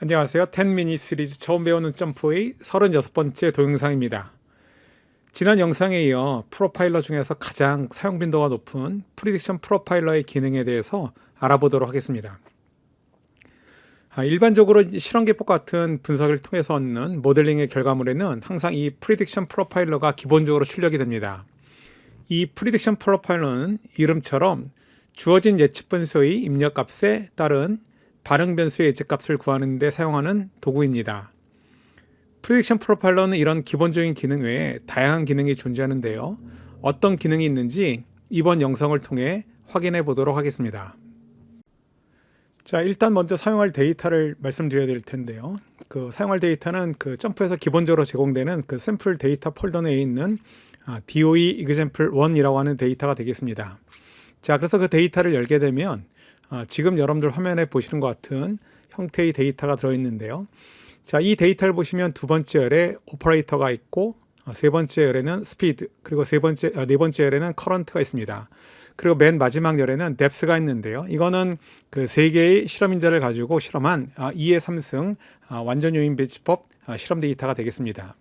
안녕하세요. 10미니 시리즈 처음 배우는 점프의 36번째 동영상입니다. 지난 영상에 이어 프로파일러 중에서 가장 사용 빈도가 높은 프리딕션 프로파일러의 기능에 대해서 알아보도록 하겠습니다. 일반적으로 실험 기법 같은 분석을 통해서 얻는 모델링의 결과물에는 항상 이 프리딕션 프로파일러가 기본적으로 출력이 됩니다. 이 프리딕션 프로파일러는 이름처럼 주어진 예측 변수의 입력값에 따른 반응 변수의 예측값을 구하는 데 사용하는 도구입니다. 프리딕션 프로파일러는 이런 기본적인 기능 외에 다양한 기능이 존재하는데요. 어떤 기능이 있는지 이번 영상을 통해 확인해 보도록 하겠습니다. 자, 일단 먼저 사용할 데이터를 말씀드려야 될 텐데요. 사용할 데이터는 점프에서 기본적으로 제공되는 샘플 데이터 폴더 내에 있는 DOE example 1이라고 하는 데이터가 되겠습니다. 자, 그래서 그 데이터를 열게 되면 지금 여러분들 화면에 보시는 것 같은 형태의 데이터가 들어있는데요. 자, 이 데이터를 보시면 두 번째 열에 오퍼레이터가 있고 세 번째 열에는 스피드, 그리고 네 번째 열에는 커런트가 있습니다. 그리고 맨 마지막 열에는 뎁스가 있는데요. 이거는 세 개의 실험 인자를 가지고 실험한 2의 3승 완전 요인 배치법 실험 데이터가 되겠습니다.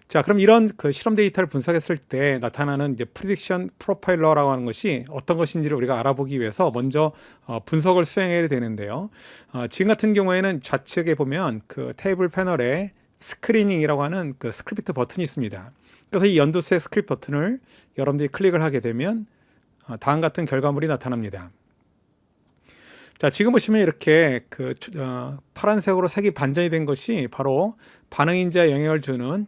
자, 그럼 이런 실험 데이터를 분석했을 때 나타나는 이제 프리딕션 프로파일러라고 하는 것이 어떤 것인지를 우리가 알아보기 위해서 먼저 분석을 수행해야 되는데요. 지금 같은 경우에는 좌측에 보면 테이블 패널에 스크리닝이라고 하는 스크립트 버튼이 있습니다. 그래서 이 연두색 스크립트 버튼을 여러분들이 클릭을 하게 되면 다음 같은 결과물이 나타납니다. 자, 지금 보시면 이렇게 파란색으로 색이 반전이 된 것이 바로 반응 인자에 영향을 주는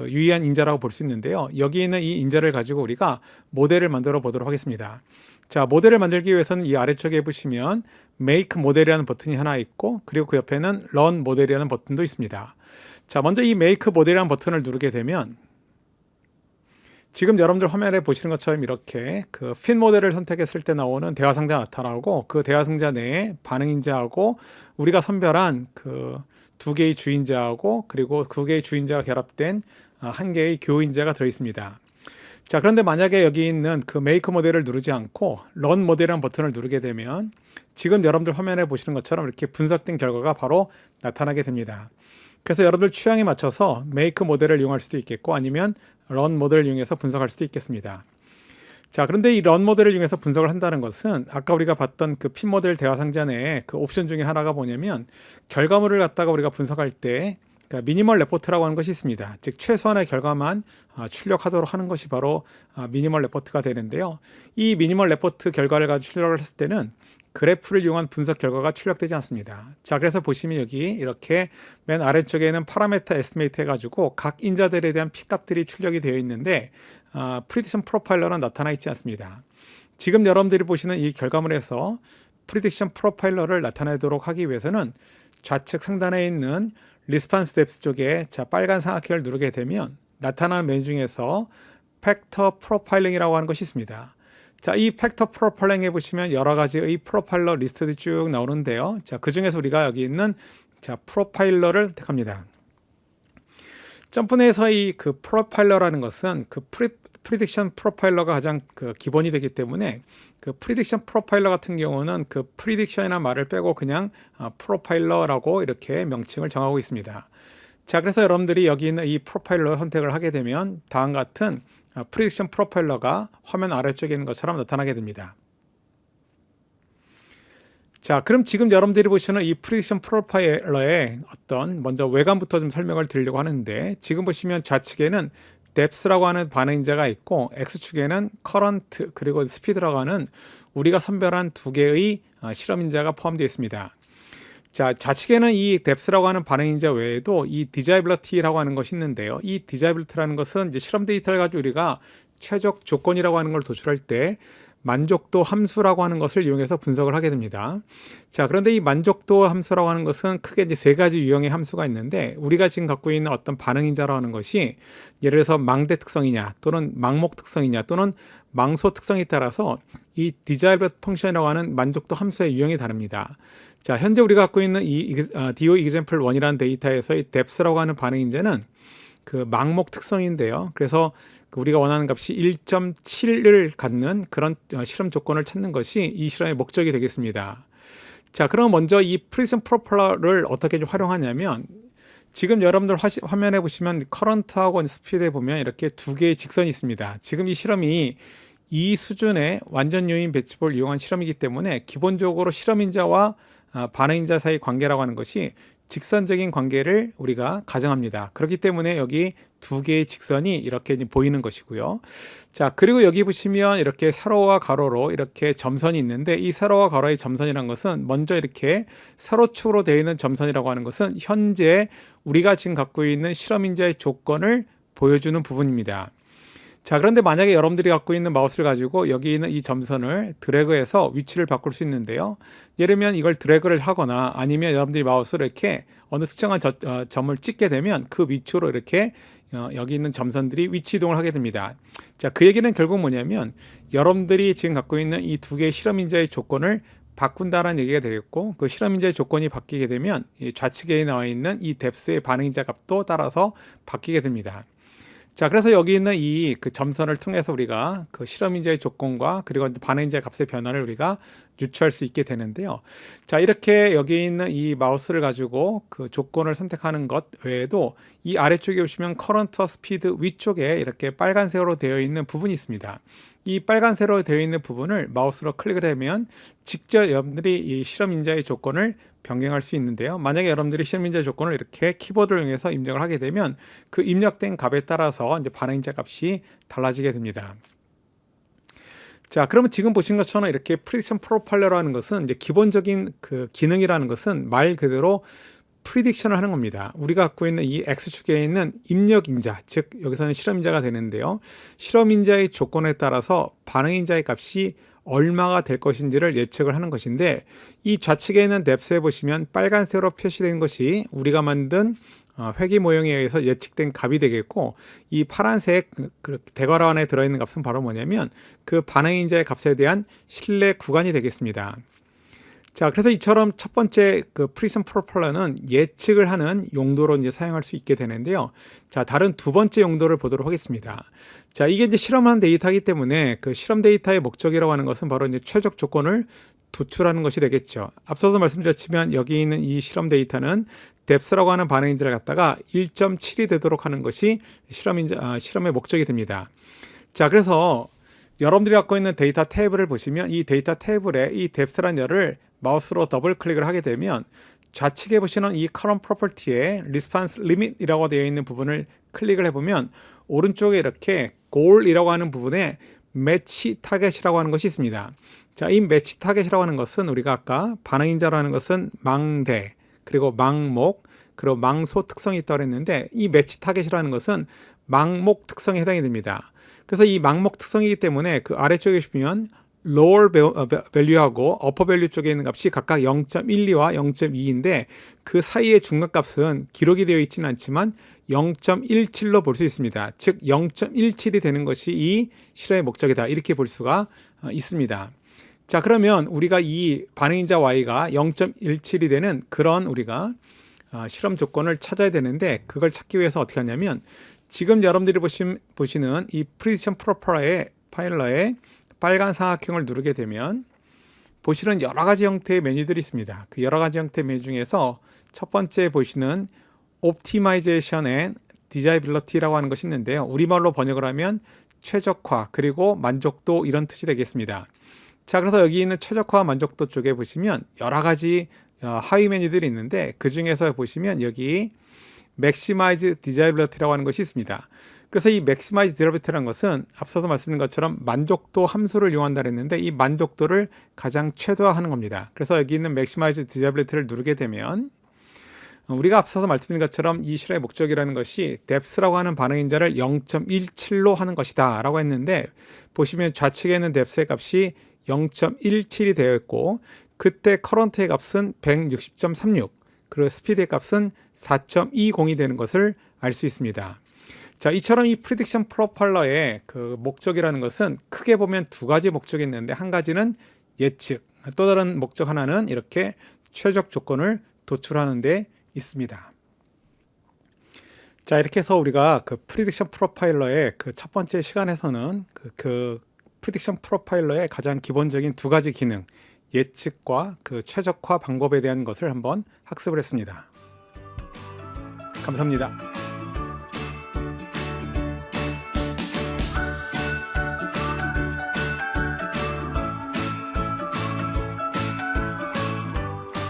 유의한 인자라고 볼 수 있는데요. 여기 있는 이 인자를 가지고 우리가 모델을 만들어 보도록 하겠습니다. 자, 모델을 만들기 위해서는 이 아래쪽에 보시면 Make 모델이라는 버튼이 하나 있고, 그리고 그 옆에는 Run 모델이라는 버튼도 있습니다. 자, 먼저 이 Make 모델이라는 버튼을 누르게 되면 지금 여러분들 화면에 보시는 것처럼 이렇게 fit 모델을 선택했을 때 나오는 대화 상자가 나타나고, 그 대화 상자 내에 반응 인자하고 우리가 선별한 두 개의 주인자하고 그리고 두 개의 주인자가 결합된 한 개의 교인자가 들어있습니다. 자, 그런데 만약에 여기 있는 메이크 모델을 누르지 않고 런 모델이라는 버튼을 누르게 되면 지금 여러분들 화면에 보시는 것처럼 이렇게 분석된 결과가 바로 나타나게 됩니다. 그래서 여러분들 취향에 맞춰서 메이크 모델을 이용할 수도 있겠고 아니면 런 모델을 이용해서 분석할 수도 있겠습니다. 자, 그런데 이 런 모델을 이용해서 분석을 한다는 것은 아까 우리가 봤던 핏 모델 대화 상자 내에 옵션 중에 하나가 뭐냐면 결과물을 갖다가 우리가 분석할 때 미니멀 레포트라고 하는 것이 있습니다. 즉 최소한의 결과만 출력하도록 하는 것이 바로 미니멀 레포트가 되는데요. 이 미니멀 레포트 결과를 가지고 출력을 했을 때는 그래프를 이용한 분석 결과가 출력되지 않습니다. 자, 그래서 보시면 여기 이렇게 맨 아래쪽에는 파라메터 에스티메이트 해가지고 각 인자들에 대한 P값들이 출력이 되어 있는데 프리딕션 프로파일러는 나타나 있지 않습니다. 지금 여러분들이 보시는 이 결과물에서 프리딕션 프로파일러를 나타내도록 하기 위해서는 좌측 상단에 있는 리스판스 뎁스 쪽에 빨간 삼각형을 누르게 되면 나타나는 메뉴 중에서 팩터 프로파일링이라고 하는 것이 있습니다. 자, 이 팩터 프로파일링에 보시면 여러 가지의 프로파일러 리스트들이 쭉 나오는데요. 자, 그 중에서 우리가 여기 있는 프로파일러를 택합니다. 점프 내에서의 프로파일러라는 것은 프리딕션 프로파일러가 가장 기본이 되기 때문에 프리딕션 프로파일러 같은 경우는 프리딕션이라는 말을 빼고 그냥 프로파일러라고 이렇게 명칭을 정하고 있습니다. 자, 그래서 여러분들이 여기 있는 이 프로파일러 선택을 하게 되면 다음 같은 프리딕션 프로파일러가 화면 아래쪽에 있는 것처럼 나타나게 됩니다. 자, 그럼 지금 여러분들이 보시는 이 프리딕션 프로파일러의 먼저 외관부터 좀 설명을 드리려고 하는데, 지금 보시면 좌측에는 뎁스라고 하는 반응 인자가 있고 X축에는 커런트 그리고 스피드라고 하는 우리가 선별한 두 개의 실험 인자가 포함되어 있습니다. 자, 좌측에는 이 뎁스라고 하는 반응 인자 외에도 이 디자이빌리티라고 하는 것이 있는데요. 이 디자이빌리티라는 것은 이제 실험 데이터를 가지고 우리가 최적 조건이라고 하는 걸 도출할 때 만족도 함수라고 하는 것을 이용해서 분석을 하게 됩니다. 자, 그런데 이 만족도 함수라고 하는 것은 크게 이제 세 가지 유형의 함수가 있는데, 우리가 지금 갖고 있는 어떤 반응인자라고 하는 것이 예를 들어서 망대 특성이냐 또는 망목 특성이냐 또는 망소 특성에 따라서 이 디자이블 펑션이라고 하는 만족도 함수의 유형이 다릅니다. 자, 현재 우리가 갖고 있는 이 DOE example 1이라는 데이터에서의 뎁스라고 하는 반응인자는 망목 특성인데요. 그래서 우리가 원하는 값이 1.7을 갖는 그런 실험 조건을 찾는 것이 이 실험의 목적이 되겠습니다. 자, 그럼 먼저 이 프리디션 프로파일러를 어떻게 활용하냐면, 지금 여러분들 화면에 보시면 커런트하고 스피드에 보면 이렇게 두 개의 직선이 있습니다. 지금 이 실험이 이 수준의 완전 요인 배치법을 이용한 실험이기 때문에 기본적으로 실험인자와 반응인자 사이 관계라고 하는 것이 직선적인 관계를 우리가 가정합니다. 그렇기 때문에 여기 두 개의 직선이 이렇게 보이는 것이고요. 자, 그리고 여기 보시면 이렇게 세로와 가로로 이렇게 점선이 있는데, 이 세로와 가로의 점선이라는 것은 먼저 이렇게 세로축으로 되어 있는 점선이라고 하는 것은 현재 우리가 지금 갖고 있는 실험인자의 조건을 보여주는 부분입니다. 자, 그런데 만약에 여러분들이 갖고 있는 마우스를 가지고 여기 있는 이 점선을 드래그해서 위치를 바꿀 수 있는데요. 예를 들면 이걸 드래그를 하거나 아니면 여러분들이 마우스를 이렇게 어느 특정한 점을 찍게 되면 그 위치로 이렇게 여기 있는 점선들이 위치 이동을 하게 됩니다. 자, 그 얘기는 결국 뭐냐면 여러분들이 지금 갖고 있는 이 두 개의 실험인자의 조건을 바꾼다라는 얘기가 되겠고, 그 실험인자의 조건이 바뀌게 되면 이 좌측에 나와 있는 이 뎁스의 반응인자 값도 따라서 바뀌게 됩니다. 자, 그래서 여기 있는 이 그 점선을 통해서 우리가 그 실험인자의 조건과 그리고 반응인자의 값의 변화를 우리가 유추할 수 있게 되는데요. 자, 이렇게 여기 있는 이 마우스를 가지고 그 조건을 선택하는 것 외에도 이 아래쪽에 보시면 커런트와 스피드 위쪽에 이렇게 빨간색으로 되어 있는 부분이 있습니다. 이 빨간색으로 되어 있는 부분을 마우스로 클릭을 하면 직접 여러분들이 이 실험인자의 조건을 변경할 수 있는데요. 만약에 여러분들이 실험인자 조건을 이렇게 키보드를 이용해서 입력을 하게 되면 그 입력된 값에 따라서 이제 반응인자 값이 달라지게 됩니다. 자, 그러면 지금 보신 것처럼 이렇게 프리딕션 프로파일러라는 것은 이제 기본적인 그 기능이라는 것은 말 그대로 프리딕션을 하는 겁니다. 우리가 갖고 있는 이 X축에 있는 입력인자, 즉 여기서는 실험인자가 되는데요. 실험인자의 조건에 따라서 반응인자의 값이 얼마가 될 것인지를 예측을 하는 것인데, 이 좌측에 있는 뎁스에 보시면 빨간색으로 표시된 것이 우리가 만든 회기 모형에 의해서 예측된 값이 되겠고, 이 파란색 대괄호 안에 들어있는 값은 바로 뭐냐면 그 반응인자의 값에 대한 신뢰 구간이 되겠습니다. 자, 그래서 이처럼 첫 번째 그 프리디션 프로파일러는 예측을 하는 용도로 이제 사용할 수 있게 되는데요. 자, 다른 두 번째 용도를 보도록 하겠습니다. 자, 이게 이제 실험한 데이터이기 때문에 그 실험 데이터의 목적이라고 하는 것은 바로 이제 최적 조건을 도출하는 것이 되겠죠. 앞서서 말씀드렸지만 여기 있는 이 실험 데이터는 뎁스라고 하는 반응인자를 갖다가 1.7이 되도록 하는 것이 실험의 목적이 됩니다. 자, 그래서 여러분들이 갖고 있는 데이터 테이블을 보시면 이 데이터 테이블에 이 뎁스라는 열을 마우스로 더블 클릭을 하게 되면 좌측에 보시는 이 current property에 response limit이라고 되어 있는 부분을 클릭을 해보면 오른쪽에 이렇게 goal이라고 하는 부분에 match target이라고 하는 것이 있습니다. 자, 이 match target이라고 하는 것은 우리가 아까 반응인자라는 것은 망대, 그리고 망목, 그리고 망소 특성이 있다고 했는데, 이 match target이라는 것은 망목 특성에 해당이 됩니다. 그래서 이 망목 특성이기 때문에 그 아래쪽에 보시면 lower value하고 upper value 쪽에 있는 값이 각각 0.12와 0.2인데 그 사이의 중간값은 기록이 되어 있지는 않지만 0.17로 볼 수 있습니다. 즉 0.17이 되는 것이 이 실험의 목적이다, 이렇게 볼 수가 있습니다. 자, 그러면 우리가 이 반응인자 y가 0.17이 되는 그런 우리가 실험 조건을 찾아야 되는데, 그걸 찾기 위해서 어떻게 하냐면 지금 여러분들이 보시는 이 프리디션 프로파일러의 빨간 사각형을 누르게 되면 보시는 여러 가지 형태의 메뉴들이 있습니다. 그 여러 가지 형태의 메뉴 중에서 첫 번째 보시는 Optimization and Desirability라고 하는 것이 있는데요. 우리말로 번역을 하면 최적화 그리고 만족도, 이런 뜻이 되겠습니다. 자, 그래서 여기 있는 최적화 만족도 쪽에 보시면 여러 가지 하위 메뉴들이 있는데, 그 중에서 보시면 여기 Maximize Desirability라고 하는 것이 있습니다. 그래서 이 Maximize Desirability라는 것은 앞서서 말씀드린 것처럼 만족도 함수를 이용한다 했는데, 이 만족도를 가장 최대화하는 겁니다. 그래서 여기 있는 Maximize Desirability를 누르게 되면 우리가 앞서서 말씀드린 것처럼 이 실험의 목적이라는 것이 뎁스라고 하는 반응인자를 0.17로 하는 것이다 라고 했는데, 보시면 좌측에 있는 뎁스의 값이 0.17이 되어 있고, 그때 커런트의 값은 160.36, 그리고 스피드의 값은 4.20이 되는 것을 알 수 있습니다. 자, 이처럼 이 프리딕션 프로파일러의 그 목적이라는 것은 크게 보면 두 가지 목적이 있는데, 한 가지는 예측, 또 다른 목적 하나는 이렇게 최적 조건을 도출하는 데 있습니다. 자, 이렇게 해서 우리가 그 프리딕션 프로파일러의 그 첫 번째 시간에서는 그 프리딕션 프로파일러의 가장 기본적인 두 가지 기능, 예측과 그 최적화 방법에 대한 것을 한번 학습을 했습니다. 감사합니다.